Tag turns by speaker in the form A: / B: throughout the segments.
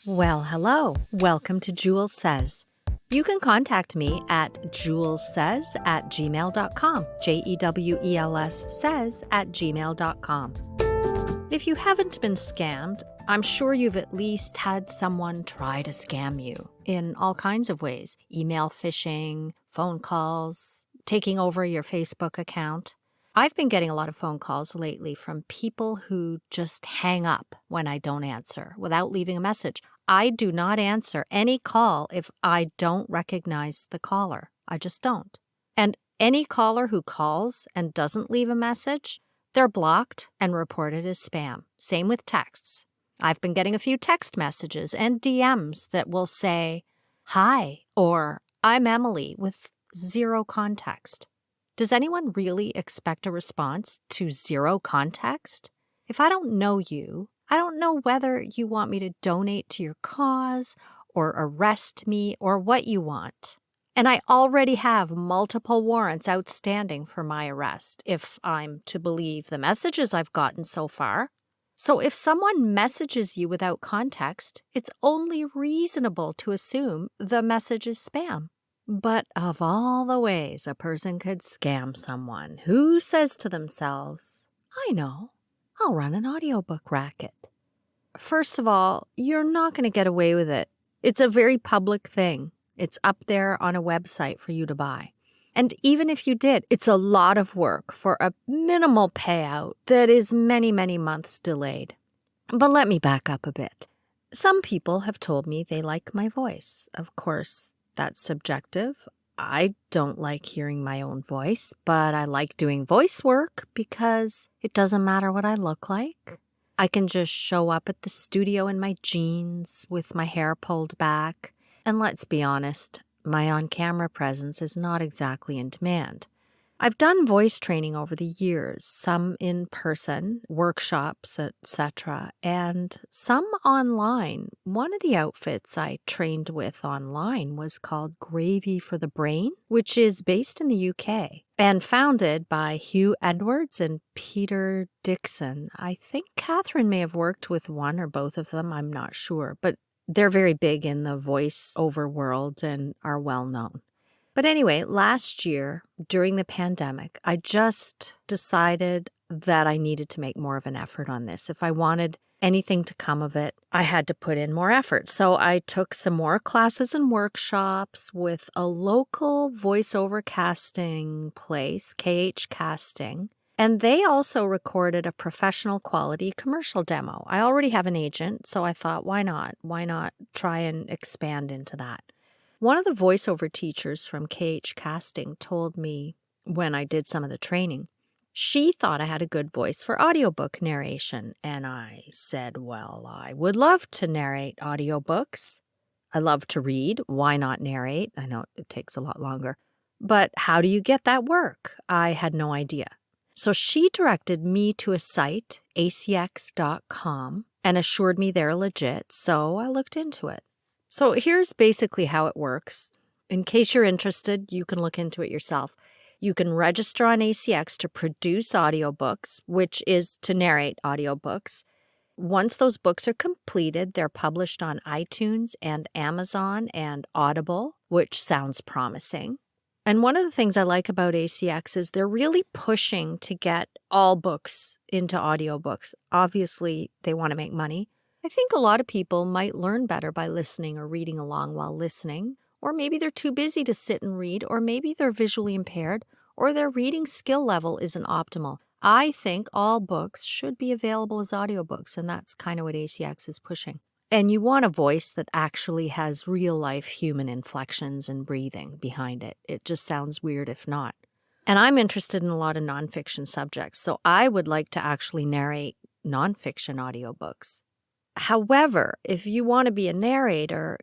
A: Well, hello. Welcome to Jules Says. You can contact me at julessays@gmail.com, JEWELS says@gmail.com. If you haven't been scammed, I'm sure you've at least had someone try to scam you in all kinds of ways. Email phishing, phone calls, taking over your Facebook account. I've been getting a lot of phone calls lately from people who just hang up when I don't answer without leaving a message. I do not answer any call if I don't recognize the caller. I just don't. And any caller who calls and doesn't leave a message, they're blocked and reported as spam. Same with texts. I've been getting a few text messages and DMs that will say, "Hi," or "I'm Emily," with zero context. Does anyone really expect a response to zero context? If I don't know you, I don't know whether you want me to donate to your cause or arrest me or what you want. And I already have multiple warrants outstanding for my arrest, if I'm to believe the messages I've gotten so far. So if someone messages you without context, it's only reasonable to assume the message is spam. But of all the ways a person could scam someone, who says to themselves, "I know, I'll run an audiobook racket"? First of all, you're not going to get away with it. It's a very public thing. It's up there on a website for you to buy. And even if you did, it's a lot of work for a minimal payout that is many, many months delayed. But let me back up a bit. Some people have told me they like my voice. Of course, that's subjective. I don't like hearing my own voice, but I like doing voice work because it doesn't matter what I look like. I can just show up at the studio in my jeans with my hair pulled back. And let's be honest, my on-camera presence is not exactly in demand. I've done voice training over the years, some in person, workshops, etc., and some online. One of the outfits I trained with online was called Gravy for the Brain, which is based in the UK and founded by Hugh Edwards and Peter Dixon. I think Catherine may have worked with one or both of them, I'm not sure, but they're very big in the voice-over world and are well known. But anyway, last year, during the pandemic, I just decided that I needed to make more of an effort on this. If I wanted anything to come of it, I had to put in more effort. So I took some more classes and workshops with a local voiceover casting place, KH Casting. And they also recorded a professional quality commercial demo. I already have an agent, so I thought, why not? Why not try and expand into that? One of the voiceover teachers from KH Casting told me when I did some of the training, she thought I had a good voice for audiobook narration. And I said, well, I would love to narrate audiobooks. I love to read. Why not narrate? I know it takes a lot longer. But how do you get that work? I had no idea. So she directed me to a site, acx.com, and assured me they're legit. So I looked into it. So here's basically how it works. In case you're interested, you can look into it yourself. You can register on ACX to produce audiobooks, which is to narrate audiobooks. Once those books are completed, they're published on iTunes and Amazon and Audible, which sounds promising. And one of the things I like about ACX is they're really pushing to get all books into audiobooks. Obviously, they want to make money. I think a lot of people might learn better by listening or reading along while listening, or maybe they're too busy to sit and read, or maybe they're visually impaired, or their reading skill level isn't optimal. I think all books should be available as audiobooks, and that's kind of what ACX is pushing. And you want a voice that actually has real-life human inflections and breathing behind it. It just sounds weird if not. And I'm interested in a lot of nonfiction subjects, so I would like to actually narrate nonfiction audiobooks. However, if you want to be a narrator,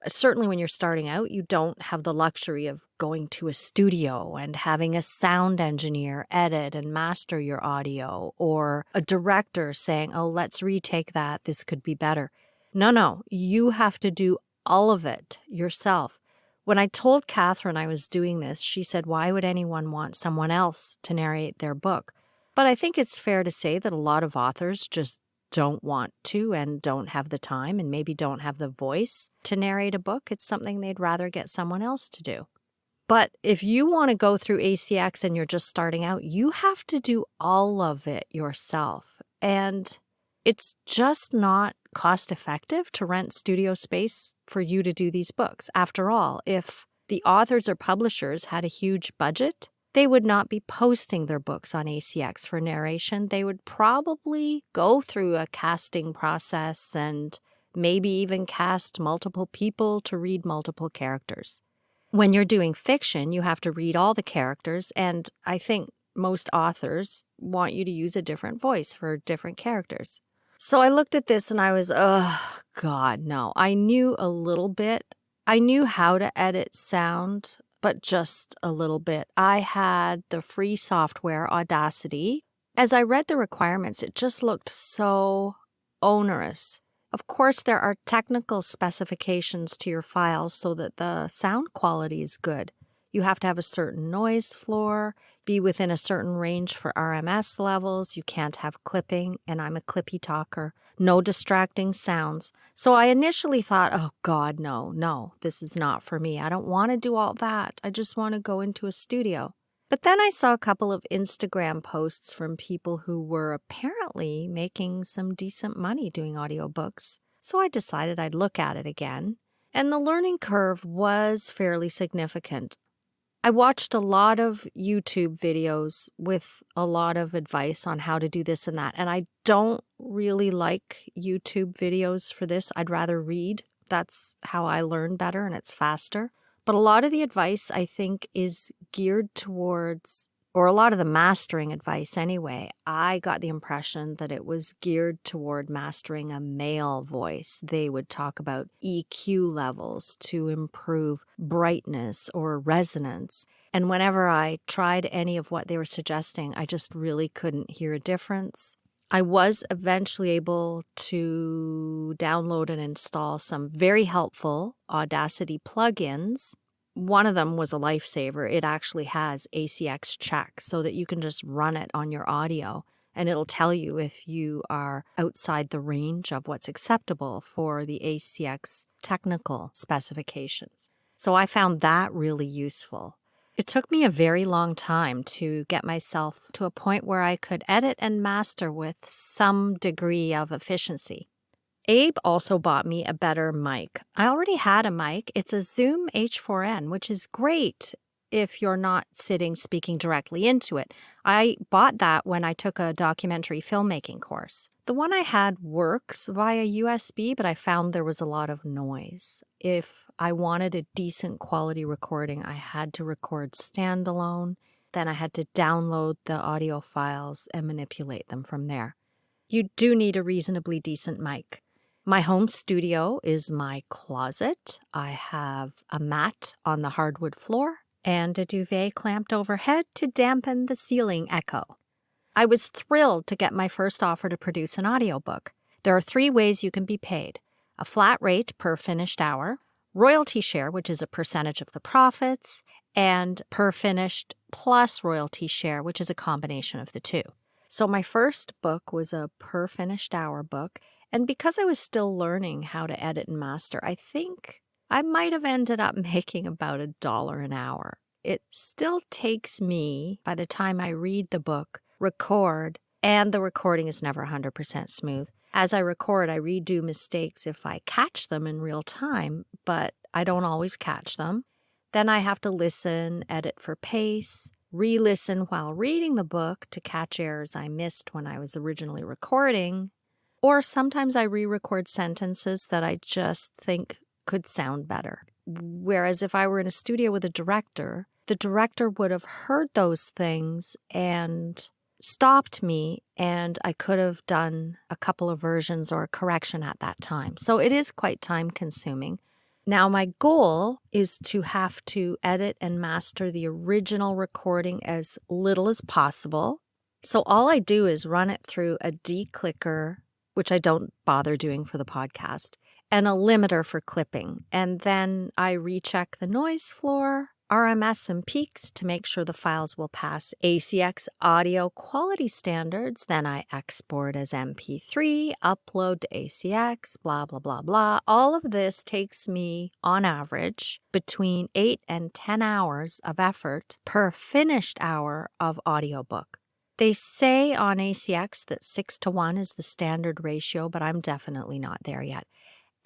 A: certainly when you're starting out, you don't have the luxury of going to a studio and having a sound engineer edit and master your audio, or a director saying, oh, let's retake that, this could be better. No, you have to do all of it yourself. When I told Catherine I was doing this, she said, why would anyone want someone else to narrate their book? But I think it's fair to say that a lot of authors just don't want to and don't have the time and maybe don't have the voice to narrate a book. It's something they'd rather get someone else to do. But if you want to go through ACX and you're just starting out, you have to do all of it yourself. And it's just not cost effective to rent studio space for you to do these books. After all, if the authors or publishers had a huge budget, they would not be posting their books on ACX for narration. They would probably go through a casting process and maybe even cast multiple people to read multiple characters. When you're doing fiction, you have to read all the characters, and I think most authors want you to use a different voice for different characters. So I looked at this and I was, oh, God, no. I knew a little bit. I knew how to edit sound, but just a little bit. I had the free software, Audacity. As I read the requirements, it just looked so onerous. Of course, there are technical specifications to your files so that the sound quality is good. You have to have a certain noise floor, be within a certain range for RMS levels. You can't have clipping, and I'm a clippy talker. No distracting sounds. So I initially thought, oh God, no, this is not for me. I don't want to do all that. I just want to go into a studio. But then I saw a couple of Instagram posts from people who were apparently making some decent money doing audiobooks. So I decided I'd look at it again. And the learning curve was fairly significant. I watched a lot of YouTube videos with a lot of advice on how to do this and that. And I don't really like YouTube videos for this. I'd rather read. That's how I learn better and it's faster. But a lot of the advice, I think, is geared towards, or a lot of the mastering advice anyway, I got the impression that it was geared toward mastering a male voice. They would talk about EQ levels to improve brightness or resonance. And whenever I tried any of what they were suggesting, I just really couldn't hear a difference. I was eventually able to download and install some very helpful Audacity plugins. One of them was a lifesaver. It actually has ACX check so that you can just run it on your audio and it'll tell you if you are outside the range of what's acceptable for the ACX technical specifications. So I found that really useful. It took me a very long time to get myself to a point where I could edit and master with some degree of efficiency. Abe also bought me a better mic. I already had a mic. It's a Zoom H4n, which is great if you're not speaking directly into it. I bought that when I took a documentary filmmaking course. The one I had works via USB, but I found there was a lot of noise. If I wanted a decent quality recording, I had to record standalone. Then I had to download the audio files and manipulate them from there. You do need a reasonably decent mic. My home studio is my closet. I have a mat on the hardwood floor and a duvet clamped overhead to dampen the ceiling echo. I was thrilled to get my first offer to produce an audiobook. There are 3 ways you can be paid: a flat rate per finished hour, royalty share, which is a percentage of the profits, and per finished plus royalty share, which is a combination of the two. So my first book was a per finished hour book, and because I was still learning how to edit and master, I think I might have ended up making about $1 an hour. It still takes me, by the time I read the book, record, and the recording is never 100% smooth. As I record, I redo mistakes if I catch them in real time, but I don't always catch them. Then I have to listen, edit for pace, re-listen while reading the book to catch errors I missed when I was originally recording. Or sometimes I re-record sentences that I just think could sound better. Whereas if I were in a studio with a director, the director would have heard those things and stopped me, and I could have done a couple of versions or a correction at that time. So it is quite time-consuming. Now, my goal is to have to edit and master the original recording as little as possible. So all I do is run it through a declicker, which I don't bother doing for the podcast, and a limiter for clipping. And then I recheck the noise floor, RMS and peaks to make sure the files will pass ACX audio quality standards. Then I export as MP3, upload to ACX, blah, blah, blah, blah. All of this takes me, on average, between 8 and 10 hours of effort per finished hour of audiobook. They say on ACX that 6:1 is the standard ratio, but I'm definitely not there yet.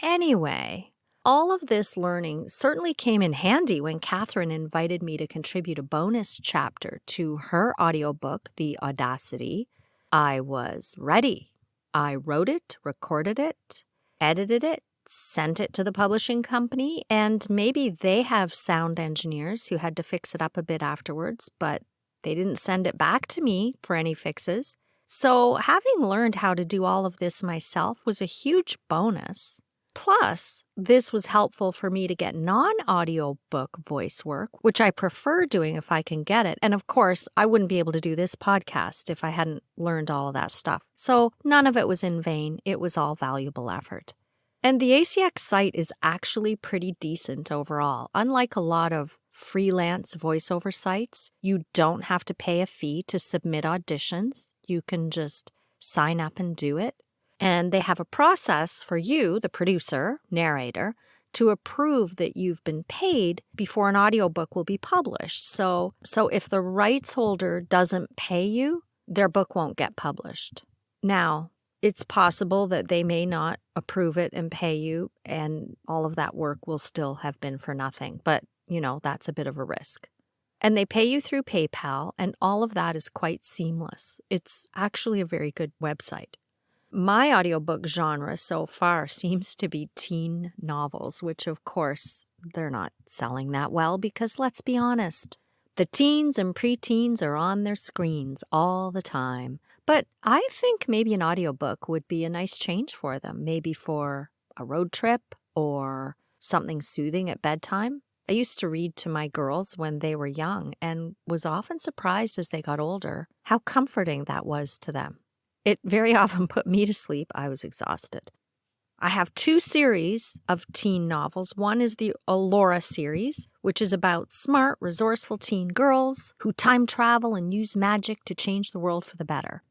A: Anyway, all of this learning certainly came in handy when Catherine invited me to contribute a bonus chapter to her audiobook, The Audacity. I was ready. I wrote it, recorded it, edited it, sent it to the publishing company, and maybe they have sound engineers who had to fix it up a bit afterwards, but they didn't send it back to me for any fixes. So having learned how to do all of this myself was a huge bonus. Plus, this was helpful for me to get non-audiobook voice work, which I prefer doing if I can get it. And of course, I wouldn't be able to do this podcast if I hadn't learned all of that stuff. So none of it was in vain. It was all valuable effort. And the ACX site is actually pretty decent overall. Unlike a lot of freelance voiceover sites, you don't have to pay a fee to submit auditions. You can just sign up and do it. And they have a process for you, the producer, narrator, to approve that you've been paid before an audiobook will be published. So if the rights holder doesn't pay you, their book won't get published. Now, it's possible that they may not approve it and pay you, and all of that work will still have been for nothing. But, that's a bit of a risk. And they pay you through PayPal, and all of that is quite seamless. It's actually a very good website. My audiobook genre so far seems to be teen novels, which of course they're not selling that well because let's be honest, the teens and preteens are on their screens all the time. But I think maybe an audiobook would be a nice change for them, maybe for a road trip or something soothing at bedtime. I used to read to my girls when they were young and was often surprised as they got older how comforting that was to them. It very often put me to sleep. I was exhausted. I have 2 series of teen novels. One is the Allura series, which is about smart, resourceful teen girls who time travel and use magic to change the world for the better.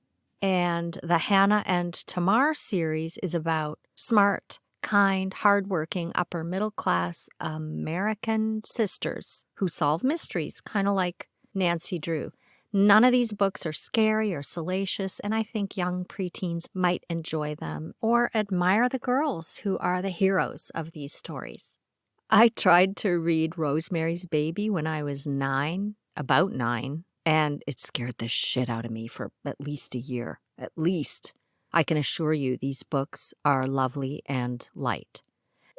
A: And the Hannah and Tamar series is about smart, kind, hardworking, upper middle class American sisters who solve mysteries, kind of like Nancy Drew. None of these books are scary or salacious, and I think young preteens might enjoy them or admire the girls who are the heroes of these stories. I tried to read Rosemary's Baby when I was about 9, and it scared the shit out of me for at least a year. At least. I can assure you these books are lovely and light.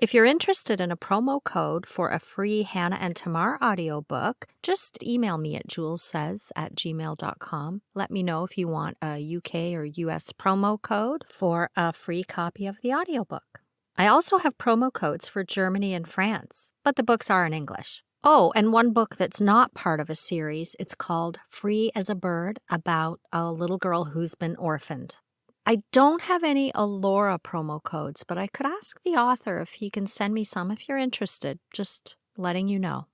A: If you're interested in a promo code for a free Hannah and Tamar audiobook, just email me at julessays@gmail.com. Let me know if you want a UK or US promo code for a free copy of the audiobook. I also have promo codes for Germany and France, but the books are in English. Oh, and one book that's not part of a series, it's called Free as a Bird, about a little girl who's been orphaned. I don't have any Allura promo codes, but I could ask the author if he can send me some if you're interested, just letting you know.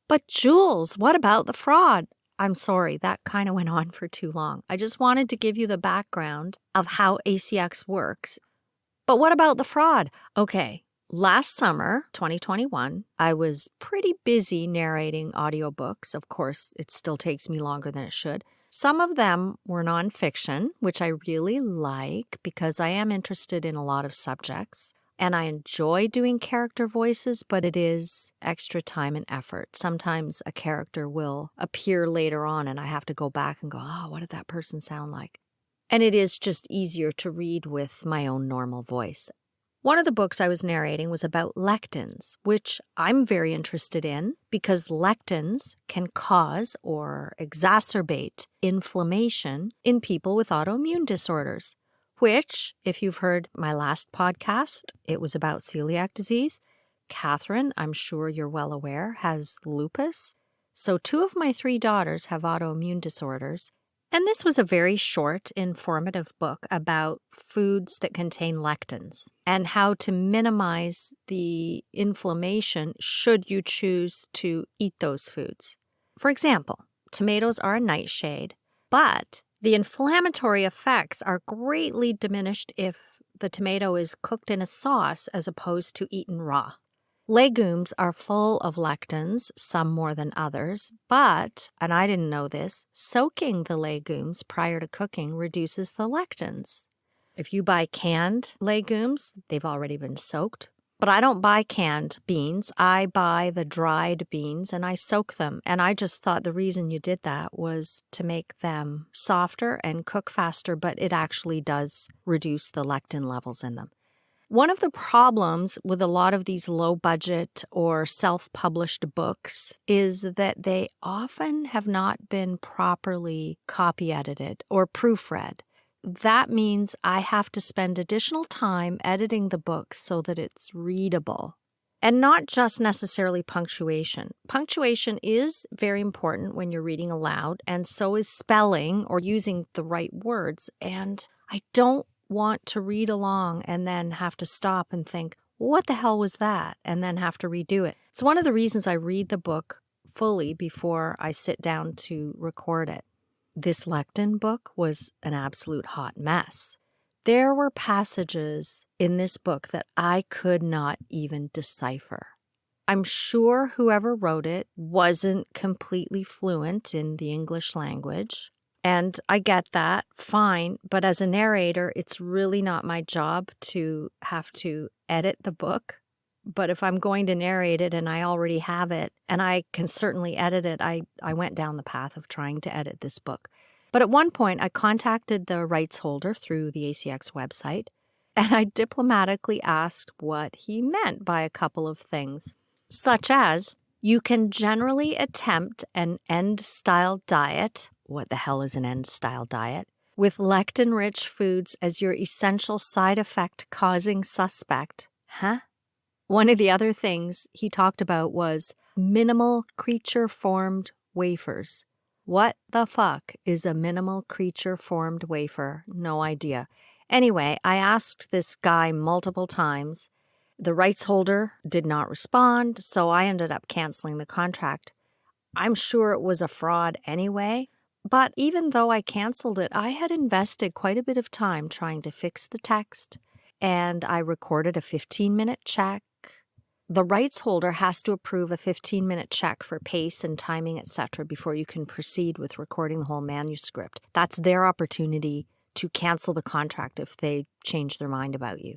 A: But Jules, what about the fraud? I'm sorry, that kind of went on for too long. I just wanted to give you the background of how ACX works. But what about the fraud? Okay, last summer, 2021, I was pretty busy narrating audiobooks. Of course, it still takes me longer than it should. Some of them were nonfiction, which I really like because I am interested in a lot of subjects. And I enjoy doing character voices, but it is extra time and effort. Sometimes a character will appear later on and I have to go back and go, what did that person sound like? And it is just easier to read with my own normal voice. One of the books I was narrating was about lectins, which I'm very interested in because lectins can cause or exacerbate inflammation in people with autoimmune disorders, which, if you've heard my last podcast, it was about celiac disease. Catherine, I'm sure you're well aware, has lupus. So 2 of my 3 daughters have autoimmune disorders, And this was a very short, informative book about foods that contain lectins and how to minimize the inflammation should you choose to eat those foods. For example, tomatoes are a nightshade, but the inflammatory effects are greatly diminished if the tomato is cooked in a sauce as opposed to eaten raw. Legumes are full of lectins, some more than others, but, and I didn't know this, soaking the legumes prior to cooking reduces the lectins. If you buy canned legumes, they've already been soaked. But I don't buy canned beans. I buy the dried beans and I soak them. And I just thought the reason you did that was to make them softer and cook faster, but it actually does reduce the lectin levels in them. One of the problems with a lot of these low-budget or self-published books is that they often have not been properly copy-edited or proofread. That means I have to spend additional time editing the book so that it's readable. And not just necessarily punctuation. Punctuation is very important when you're reading aloud, and so is spelling or using the right words. And I don't want to read along and then have to stop and think, what the hell was that? And then have to redo it. It's one of the reasons I read the book fully before I sit down to record it. This lectin book was an absolute hot mess. There were passages in this book that I could not even decipher. I'm sure whoever wrote it wasn't completely fluent in the English language. And I get that, fine, but as a narrator, it's really not my job to have to edit the book. But if I'm going to narrate it and I already have it, and I can certainly edit it, I went down the path of trying to edit this book. But at one point, I contacted the rights holder through the ACX website, and I diplomatically asked what he meant by a couple of things, such as, you can generally attempt an end-style diet. What the hell is an end-style diet? With lectin-rich foods as your essential side effect causing suspect. Huh? One of the other things he talked about was minimal creature-formed wafers. What the fuck is a minimal creature-formed wafer? No idea. Anyway, I asked this guy multiple times. The rights holder did not respond, so I ended up canceling the contract. I'm sure it was a fraud anyway, but even though I canceled it, I had invested quite a bit of time trying to fix the text, and I recorded a 15-minute check. The rights holder has to approve a 15-minute check for pace and timing, etc., before you can proceed with recording the whole manuscript. That's their opportunity to cancel the contract if they change their mind about you.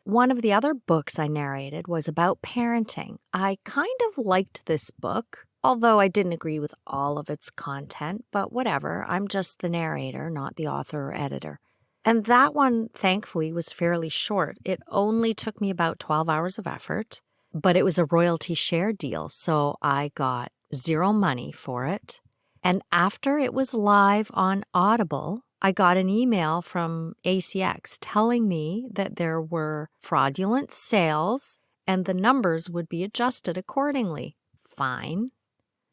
A: One of the other books I narrated was about parenting. I kind of liked this book, although I didn't agree with all of its content, but whatever, I'm just the narrator, not the author or editor. And that one, thankfully, was fairly short. It only took me about 12 hours of effort, but it was a royalty share deal, so I got zero money for it. And after it was live on Audible, I got an email from ACX telling me that there were fraudulent sales and the numbers would be adjusted accordingly. Fine.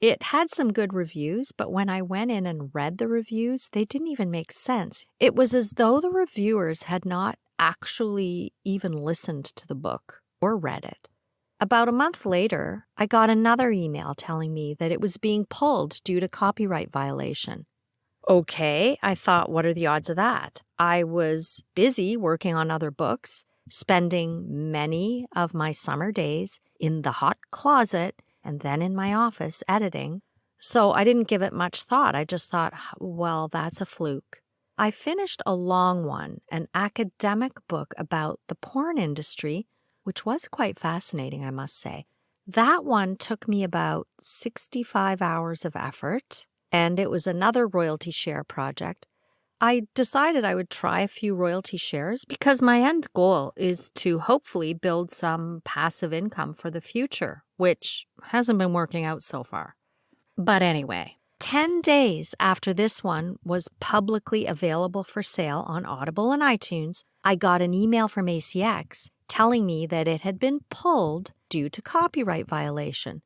A: It had some good reviews, but when I went in and read the reviews, they didn't even make sense. It was as though the reviewers had not actually even listened to the book or read it. About a month later, I got another email telling me that it was being pulled due to copyright violation. Okay, I thought, what are the odds of that? I was busy working on other books, spending many of my summer days in the hot closet and then in my office editing. So I didn't give it much thought. I just thought, well, that's a fluke. I finished a long one, an academic book about the porn industry, which was quite fascinating, I must say. That one took me about 65 hours of effort, and it was another royalty share project. I decided I would try a few royalty shares because my end goal is to hopefully build some passive income for the future, which hasn't been working out so far. But anyway, 10 days after this one was publicly available for sale on Audible and iTunes, I got an email from ACX telling me that it had been pulled due to copyright violation.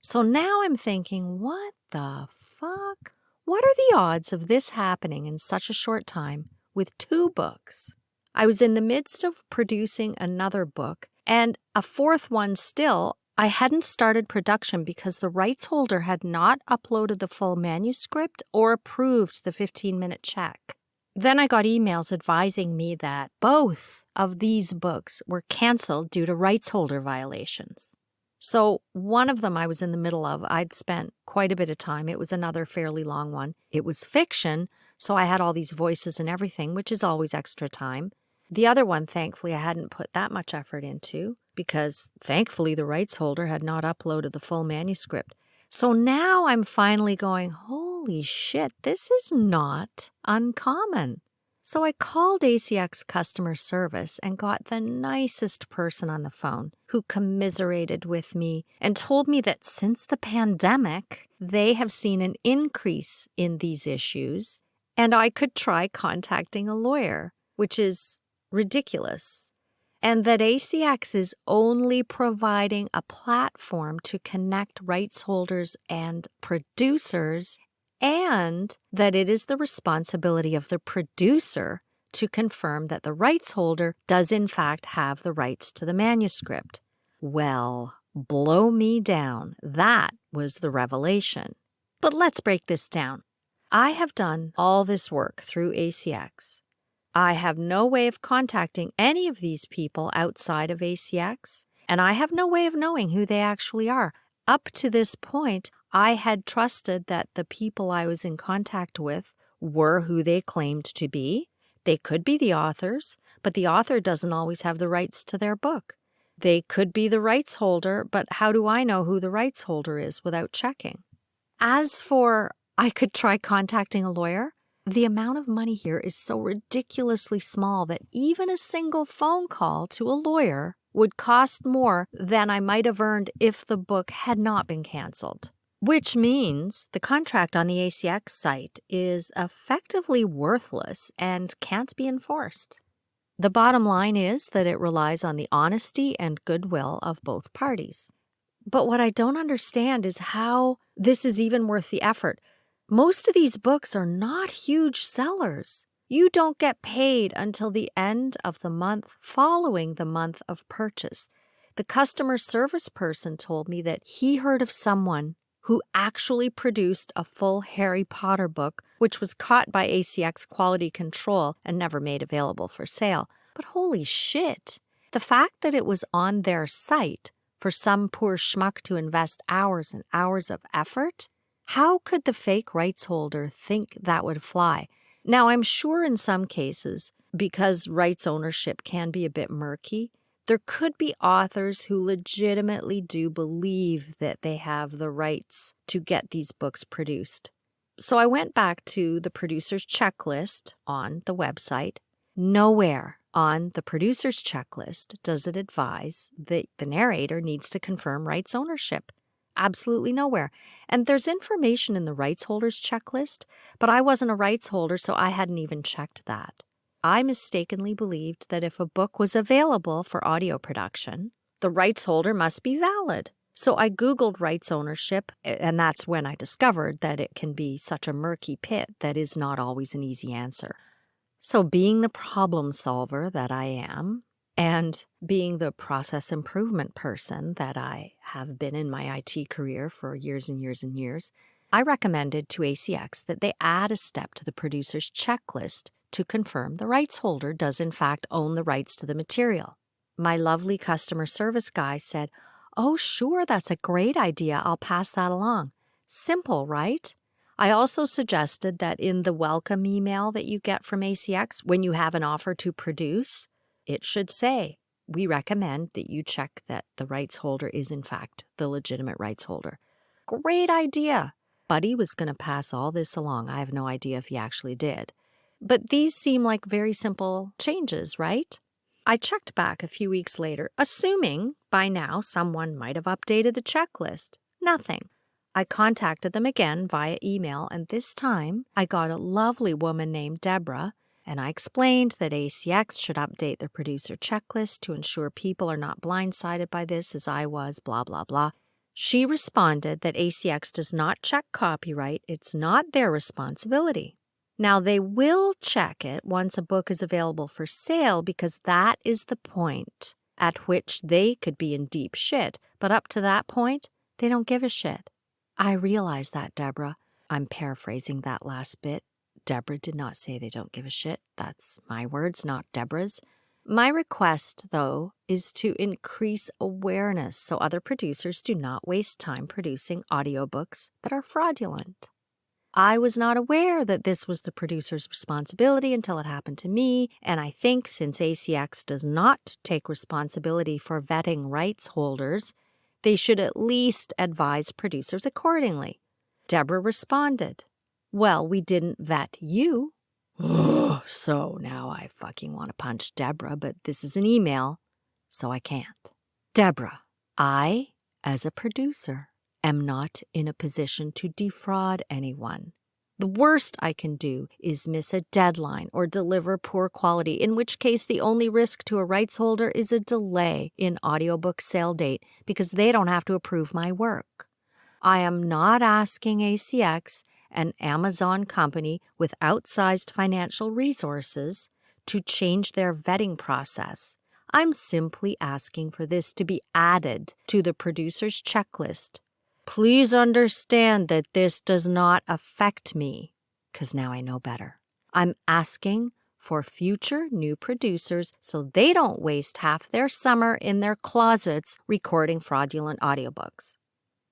A: So now I'm thinking, what the fuck? What are the odds of this happening in such a short time with 2 books? I was in the midst of producing another book, and a 4th one still. I hadn't started production because the rights holder had not uploaded the full manuscript or approved the 15-minute check. Then I got emails advising me that both of these books were canceled due to rights holder violations. So one of them I was in the middle of. I'd spent quite a bit of time. It was another fairly long one. It was fiction, so I had all these voices and everything, which is always extra time. The other one, thankfully, I hadn't put that much effort into because, thankfully, the rights holder had not uploaded the full manuscript. So now I'm finally going, holy shit, this is not uncommon. So I called ACX customer service and got the nicest person on the phone who commiserated with me and told me that since the pandemic, they have seen an increase in these issues and I could try contacting a lawyer, which is ridiculous, and that ACX is only providing a platform to connect rights holders and producers, and that it is the responsibility of the producer to confirm that the rights holder does in fact have the rights to the manuscript. Well, blow me down. That was the revelation. But let's break this down. I have done all this work through ACX. I have no way of contacting any of these people outside of ACX, and I have no way of knowing who they actually are. Up to this point, I had trusted that the people I was in contact with were who they claimed to be. They could be the authors, but the author doesn't always have the rights to their book. They could be the rights holder, but how do I know who the rights holder is without checking? As for I could try contacting a lawyer, the amount of money here is so ridiculously small that even a single phone call to a lawyer would cost more than I might have earned if the book had not been canceled. Which means the contract on the ACX site is effectively worthless and can't be enforced. The bottom line is that it relies on the honesty and goodwill of both parties. But what I don't understand is how this is even worth the effort. Most of these books are not huge sellers. You don't get paid until the end of the month following the month of purchase. The customer service person told me that he heard of someone who actually produced a full Harry Potter book, which was caught by ACX quality control and never made available for sale. But holy shit, the fact that it was on their site for some poor schmuck to invest hours and hours of effort, how could the fake rights holder think that would fly? Now, I'm sure in some cases, because rights ownership can be a bit murky, there could be authors who legitimately do believe that they have the rights to get these books produced. So I went back to the producer's checklist on the website. Nowhere on the producer's checklist does it advise that the narrator needs to confirm rights ownership. Absolutely nowhere. And there's information in the rights holder's checklist, but I wasn't a rights holder, so I hadn't even checked that. I mistakenly believed that if a book was available for audio production, the rights holder must be valid. So I Googled rights ownership, and that's when I discovered that it can be such a murky pit that is not always an easy answer. So being the problem solver that I am, and being the process improvement person that I have been in my IT career for years and years and years, I recommended to ACX that they add a step to the producer's checklist to confirm the rights holder does in fact own the rights to the material. My lovely customer service guy said, "Oh, sure, that's a great idea. I'll pass that along." Simple, right? I also suggested that in the welcome email that you get from ACX when you have an offer to produce, it should say, "We recommend that you check that the rights holder is in fact the legitimate rights holder." Great idea. Buddy was going to pass all this along. I have no idea if he actually did. But these seem like very simple changes, right? I checked back a few weeks later, assuming by now someone might have updated the checklist. Nothing. I contacted them again via email, and this time I got a lovely woman named Deborah, and I explained that ACX should update the producer checklist to ensure people are not blindsided by this as I was, blah, blah, blah. She responded that ACX does not check copyright. It's not their responsibility. Now, they will check it once a book is available for sale because that is the point at which they could be in deep shit. But up to that point, they don't give a shit. I realize that, Deborah. I'm paraphrasing that last bit. Deborah did not say they don't give a shit. That's my words, not Deborah's. My request, though, is to increase awareness so other producers do not waste time producing audiobooks that are fraudulent. I was not aware that this was the producer's responsibility until it happened to me, and I think since ACX does not take responsibility for vetting rights holders, they should at least advise producers accordingly. Deborah responded, "Well, we didn't vet you." So now I fucking want to punch Deborah, but this is an email, so I can't. Deborah, I, as a producer, am not in a position to defraud anyone. The worst I can do is miss a deadline or deliver poor quality, in which case the only risk to a rights holder is a delay in audiobook sale date because they don't have to approve my work. I am not asking ACX, an Amazon company with outsized financial resources, to change their vetting process. I'm simply asking for this to be added to the producer's checklist. Please understand that this does not affect me, because now I know better. I'm asking for future new producers so they don't waste half their summer in their closets recording fraudulent audiobooks.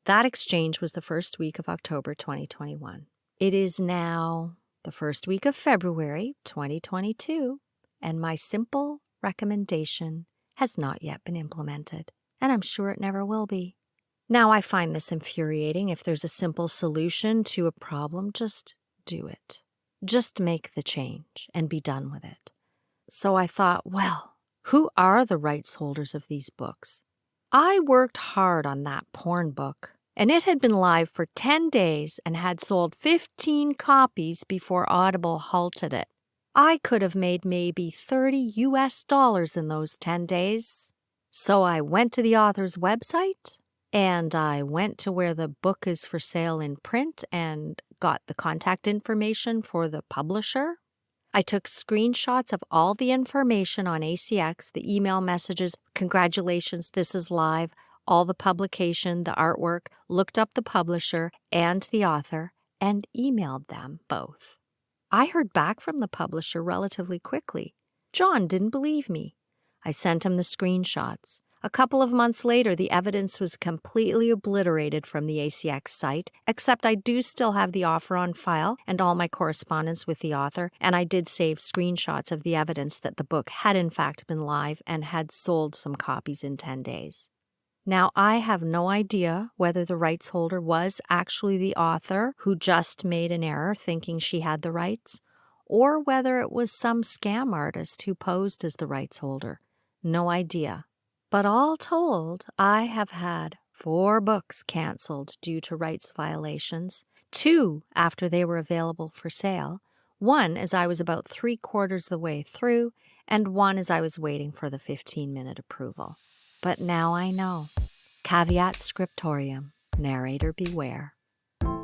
A: That exchange was the first week of October 2021. It is now the first week of February 2022, and my simple recommendation has not yet been implemented, and I'm sure it never will be. Now, I find this infuriating. If there's a simple solution to a problem, just do it. Just make the change and be done with it. So I thought, well, who are the rights holders of these books? I worked hard on that porn book, and it had been live for 10 days and had sold 15 copies before Audible halted it. I could have made maybe $30 in those 10 days. So I went to the author's website, and I went to where the book is for sale in print and got the contact information for the publisher. I took screenshots of all the information on ACX, the email messages, congratulations, this is live, all the publication, the artwork, looked up the publisher and the author, and emailed them both. I heard back from the publisher relatively quickly. John didn't believe me. I sent him the screenshots. A couple of months later, the evidence was completely obliterated from the ACX site, except I do still have the offer on file and all my correspondence with the author, and I did save screenshots of the evidence that the book had in fact been live and had sold some copies in 10 days. Now, I have no idea whether the rights holder was actually the author who just made an error thinking she had the rights, or whether it was some scam artist who posed as the rights holder. No idea. But all told, I have had 4 books canceled due to rights violations, 2 after they were available for sale, 1 as I was about 3/4 the way through, and 1 as I was waiting for the 15-minute approval. But now I know. Caveat scriptorium, narrator beware.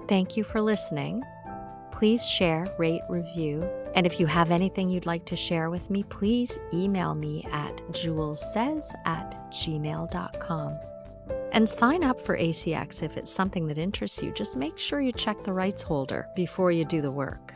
A: Thank you for listening. Please share, rate, review, and if you have anything you'd like to share with me, please email me at julessays@gmail.com. And sign up for ACX if it's something that interests you. Just make sure you check the rights holder before you do the work.